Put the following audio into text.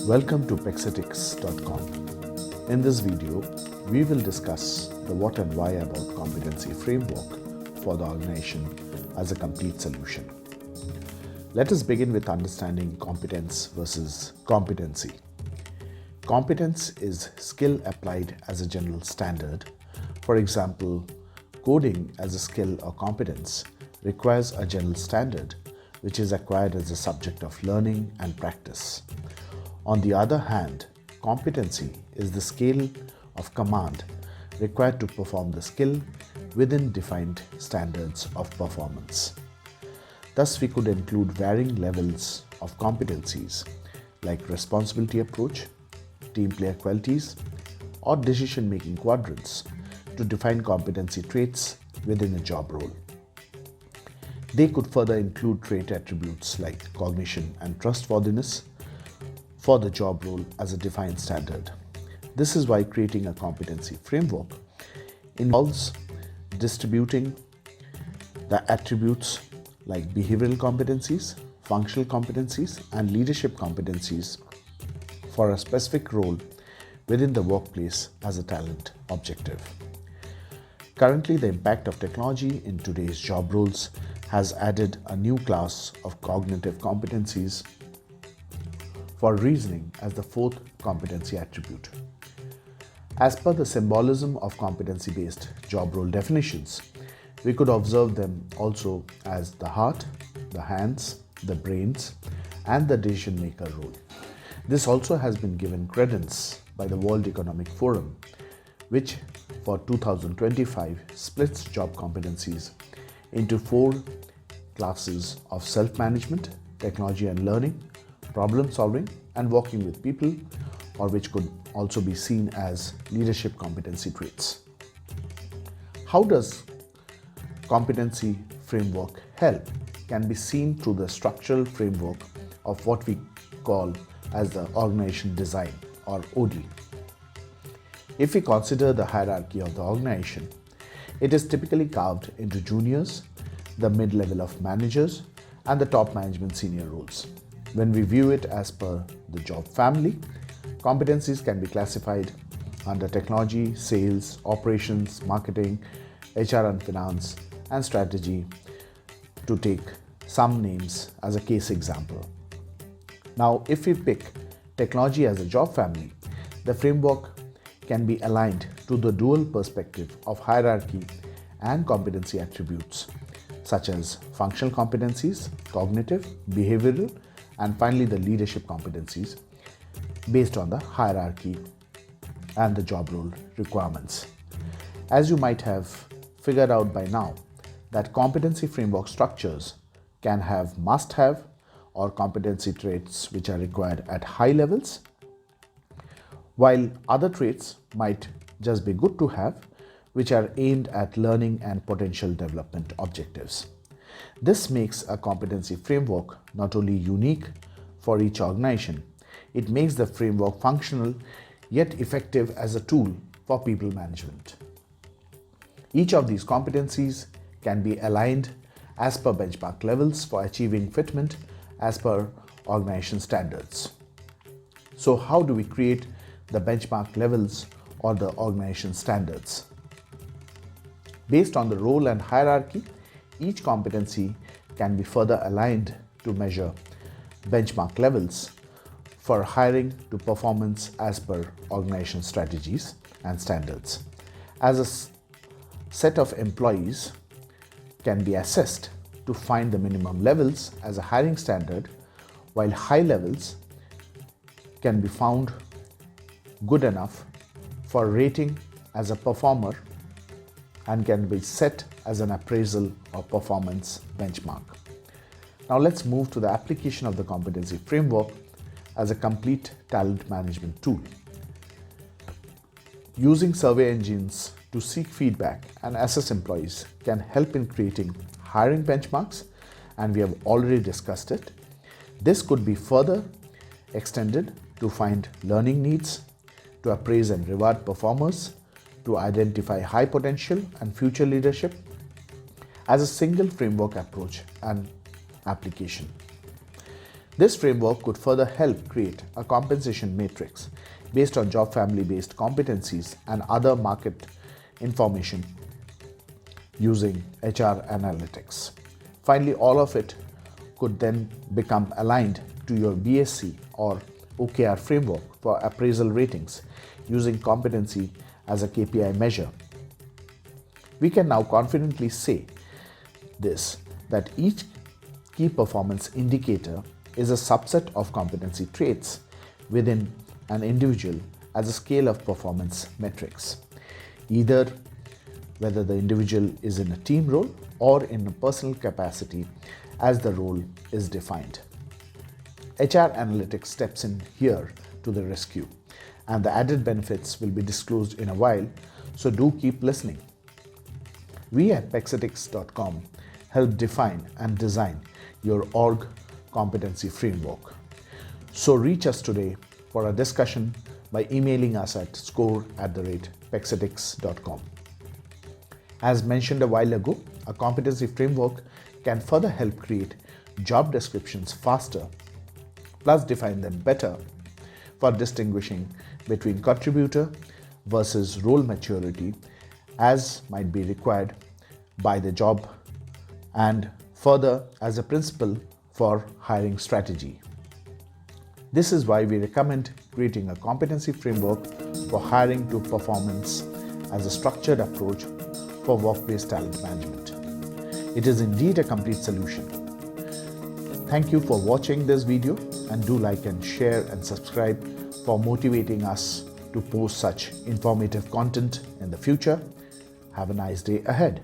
Welcome to Pexetics.com. In this video, we will discuss the what and why about Competency Framework for the organization as a complete solution. Let us begin with understanding competence versus competency. Competence is skill applied as a general standard. For example, coding as a skill or competence requires a general standard which is acquired as a subject of learning and practice. On the other hand, competency is the scale of command required to perform the skill within defined standards of performance. Thus, we could include varying levels of competencies like responsibility approach, team player qualities, or decision-making quadrants to define competency traits within a job role. They could further include trait attributes like cognition and trustworthiness for the job role as a defined standard. This is why creating a competency framework involves distributing the attributes like behavioral competencies, functional competencies, and leadership competencies for a specific role within the workplace as a talent objective. Currently, the impact of technology in today's job roles has added a new class of cognitive competencies for reasoning as the fourth competency attribute. As per the symbolism of competency-based job role definitions, we could observe them also as the heart, the hands, the brains, and the decision-maker role. This also has been given credence by the World Economic Forum, which for 2025 splits job competencies into four classes of self-management, technology and learning, problem solving, and working with people, or which could also be seen as leadership competency traits. How does competency framework help can be seen through the structural framework of what we call as the organization design or OD. If we consider the hierarchy of the organization, it is typically carved into juniors, the mid-level of managers, and the top management senior roles. When we view it as per the job family, competencies can be classified under technology, sales, operations, marketing, HR and finance, and strategy, to take some names as a case example. Now, if we pick technology as a job family, the framework can be aligned to the dual perspective of hierarchy and competency attributes such as functional competencies, cognitive, behavioral, and finally the leadership competencies based on the hierarchy and the job role requirements. As you might have figured out by now, that competency framework structures can have must-have or competency traits which are required at high levels, while other traits might just be good to have, which are aimed at learning and potential development objectives. This makes a competency framework not only unique for each organization, it makes the framework functional yet effective as a tool for people management. Each of these competencies can be aligned as per benchmark levels for achieving fitment as per organization standards. So how do we create the benchmark levels or the organization standards? Based on the role and hierarchy, each competency can be further aligned to measure benchmark levels for hiring to performance as per organization strategies and standards. As a set of employees can be assessed to find the minimum levels as a hiring standard, while high levels can be found good enough for rating as a performer and can be set as an appraisal or performance benchmark. Now let's move to the application of the competency framework as a complete talent management tool. Using survey engines to seek feedback and assess employees can help in creating hiring benchmarks, and we have already discussed it. This could be further extended to find learning needs, to appraise and reward performers, to identify high potential and future leadership as a single framework approach and application. This framework could further help create a compensation matrix based on job family based competencies and other market information using HR analytics. Finally, all of it could then become aligned to your BSc or OKR framework for appraisal ratings using competency as a KPI measure. We can now confidently say this, that each key performance indicator is a subset of competency traits within an individual as a scale of performance metrics, either whether the individual is in a team role or in a personal capacity as the role is defined. HR analytics steps in here to the rescue, and the added benefits will be disclosed in a while, so do keep listening. We at Pexetics.com help define and design your org competency framework. So reach us today for a discussion by emailing us at score@pexetics.com. As mentioned a while ago, a competency framework can further help create job descriptions faster, plus define them better for distinguishing between contributor versus role maturity as might be required by the job, and further as a principle for hiring strategy. This is why we recommend creating a competency framework for hiring to performance as a structured approach for workplace talent management. It is indeed a complete solution. Thank you for watching this video, and do like and share and subscribe for motivating us to post such informative content in the future. Have a nice day ahead.